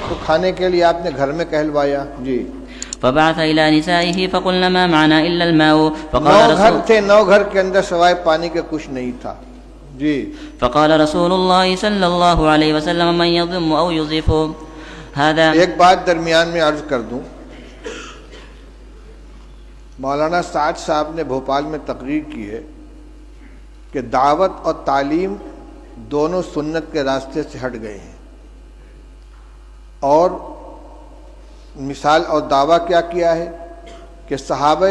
تو کھانے کے لیے آپ نے گھر میں کہلوایا جی. فبعث إلى نسائه فقلن ما معنا إلا الماء نو گھر تھے، نو گھر کے اندر سوائے پانی کے کچھ نہیں تھا جی. فقال رسول الله صلى الله عليه وسلم من يضم أو يضيف هذا. ایک بات درمیان میں عرض کر دوں، مولانا سعد صاحب نے بھوپال میں تقریر کی ہے کہ دعوت اور تعلیم دونوں سنت کے راستے سے ہٹ گئے ہیں، اور مثال اور دعویٰ کیا کیا ہے کہ صحابہ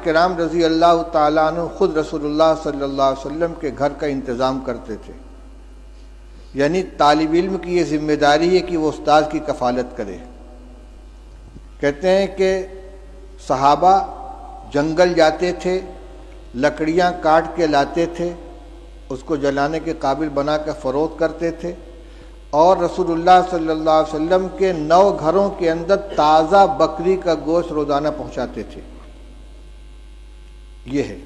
کرام رضی اللہ تعالیٰ عنہ خود رسول اللہ صلی اللہ علیہ وسلم کے گھر کا انتظام کرتے تھے. یعنی طالب علم کی یہ ذمہ داری ہے کہ وہ استاد کی کفالت کرے. کہتے ہیں کہ صحابہ جنگل جاتے تھے، لکڑیاں کاٹ کے لاتے تھے، اس کو جلانے کے قابل بنا کر فروخت کرتے تھے، اور رسول اللہ صلی اللہ علیہ وسلم کے 9 گھروں کے اندر تازہ بکری کا گوشت روزانہ پہنچاتے تھے. یہ ہے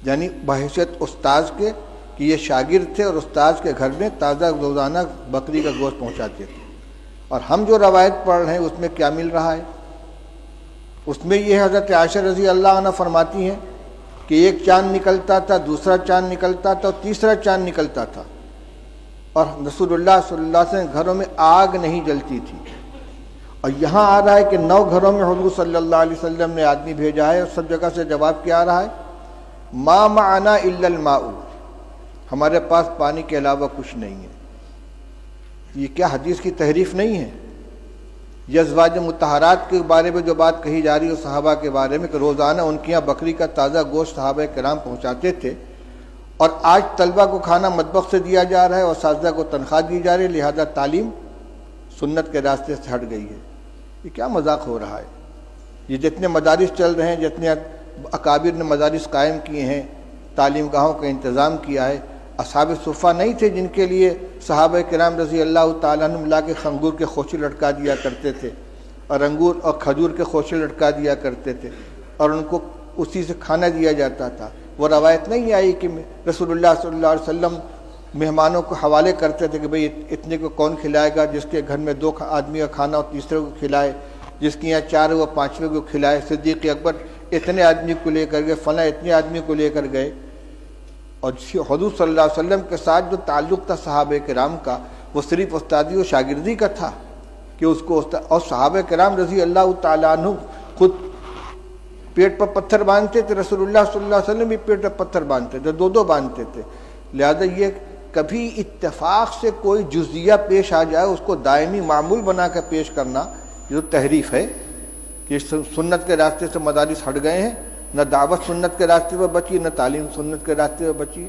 یعنی بحیثیت استاذ کے کہ یہ شاگرد تھے اور استاذ کے گھر میں تازہ روزانہ بکری کا گوشت پہنچاتے تھے. اور ہم جو روایت پڑھ رہے ہیں اس میں کیا مل رہا ہے؟ اس میں یہ حضرت عائشہ رضی اللہ عنہ فرماتی ہیں کہ ایک چاند نکلتا تھا، دوسرا چاند نکلتا تھا، اور تیسرا چاند نکلتا تھا، اور رسول اللہ صلی اللہ علیہ وسلم گھروں میں آگ نہیں جلتی تھی. اور یہاں آ رہا ہے کہ 9 گھروں میں حضور صلی اللہ علیہ وسلم نے آدمی بھیجا ہے، اور سب جگہ سے جواب کیا آ رہا ہے؟ ما معنا الا الماء، ہمارے پاس پانی کے علاوہ کچھ نہیں ہے. یہ کیا حدیث کی تحریف نہیں ہے؟ یہ ازواج مطہرات کے بارے میں جو بات کہی جا رہی ہے صحابہ کے بارے میں کہ روزانہ ان کے یہاں بکری کا تازہ گوشت صحابہ کرام پہنچاتے تھے، اور آج طلبہ کو کھانا مطبخ سے دیا جا رہا ہے اور اساتذہ کو تنخواہ دی جا رہی ہے، لہذا تعلیم سنت کے راستے سے ہٹ گئی ہے. یہ کیا مذاق ہو رہا ہے؟ یہ جتنے مدارس چل رہے ہیں، جتنے اکابر نے مدارس قائم کیے ہیں، تعلیم گاہوں کا انتظام کیا ہے، اصحاب صفہ نہیں تھے جن کے لیے صحابہ کرام رضی اللہ تعالیٰ عنہ لا کے انگور کے خوشے لٹکا دیا کرتے تھے، اور انگور اور کھجور کے خوشے لٹکا دیا کرتے تھے، اور ان کو اسی سے کھانا دیا جاتا تھا. وہ روایت نہیں آئی کہ رسول اللہ صلی اللہ علیہ وسلم مہمانوں کو حوالے کرتے تھے کہ بھئی اتنے کو کون کھلائے گا، جس کے گھر میں 2 آدمی کا کھانا اور تیسرے کو کھلائے، جس کے یہاں 4 وہ 5ویں کو کھلائے. صدیق اکبر اتنے آدمی کو لے کر گئے، فلاں اتنے آدمی کو لے کر گئے. اور حضور صلی اللہ علیہ وسلم کے ساتھ جو تعلق تھا صحابہ کرام کا، وہ صرف استادی و شاگردی کا تھا کہ اس کو اور صحابہ کرام رضی اللہ تعالیٰ عنہ خود پیٹ پر پتھر باندھتے تھے، رسول اللہ صلی اللہ علیہ وسلم بھی پیٹ پر پتھر باندھتے تھے، 2 باندھتے تھے. لہذا یہ کبھی اتفاق سے کوئی جزیہ پیش آ جائے اس کو دائمی معمول بنا کر پیش کرنا، یہ تو تحریف ہے کہ سنت کے راستے سے مدارس ہٹ گئے ہیں. نہ دعوت سنت کے راستے پر بچی، نہ تعلیم سنت کے راستے پر بچی.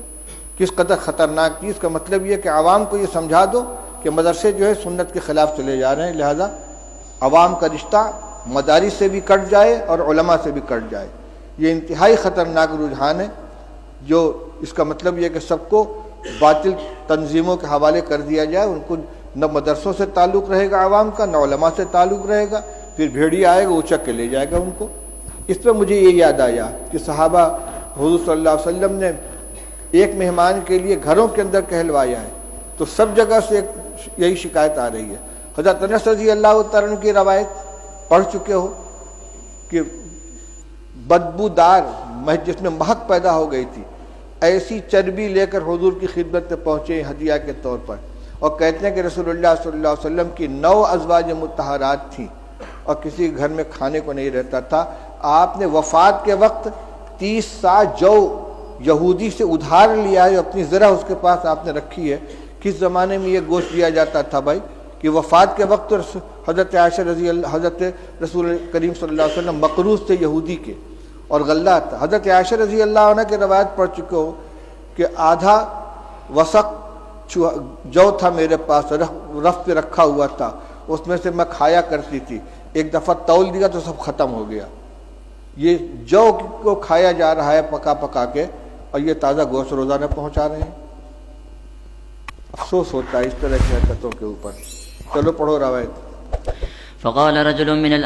کس قدر خطرناک چیز. کا مطلب یہ کہ عوام کو یہ سمجھا دو کہ مدرسے جو ہے سنت کے خلاف چلے جا رہے ہیں، لہذا عوام کا رشتہ مدارس سے بھی کٹ جائے اور علماء سے بھی کٹ جائے. یہ انتہائی خطرناک رجحان ہے، جو اس کا مطلب یہ کہ سب کو باطل تنظیموں کے حوالے کر دیا جائے. ان کو نہ مدرسوں سے تعلق رہے گا عوام کا، نہ علماء سے تعلق رہے گا. پھر بھیڑیا آئے گا اچک کے لے جائے گا ان کو. اس پہ مجھے یہ یاد آیا کہ صحابہ حضور صلی اللہ علیہ وسلم نے ایک مہمان کے لیے گھروں کے اندر کہلوایا ہے، تو سب جگہ سے یہی شکایت آ رہی ہے. حضرت انس رضی اللہ تعالیٰ عنہ کی روایت پڑھ چکے ہو کہ بدبودار جس میں مہک پیدا ہو گئی تھی، ایسی چربی لے کر حضور کی خدمت میں پہنچے ہدیہ کے طور پر، اور کہتے ہیں کہ رسول اللہ صلی اللہ علیہ وسلم کی 9 ازواج مطہرات تھیں اور کسی گھر میں کھانے کو نہیں رہتا تھا. آپ نے وفات کے وقت 30 سا جو یہودی سے ادھار لیا ہے، اپنی ذرا اس کے پاس آپ نے رکھی ہے. کس زمانے میں یہ گوشت دیا جاتا تھا بھائی کہ وفات کے وقت حضرت عائشہ حضرت رسول کریم صلی اللہ علیہ وسلم مقروض تھے یہودی کے، اور غلہ تھا. حضرت عائشہ رضی اللہ عنہ کی روایت پڑھ چکے ہو کہ آدھا وسق جو تھا میرے پاس، رف پہ رکھا ہوا تھا، اس میں سے میں کھایا کرتی تھی. ایک دفعہ تول دیا تو سب ختم ہو گیا. یہ جو کو کھایا جا رہا ہے پکا پکا کے، اور یہ تازہ گوشت روزانہ پہنچا رہے ہیں. افسوس ہوتا ہے اس طرح کی حرکتوں کے اوپر. چلو پڑھو روایت. فقال رجل من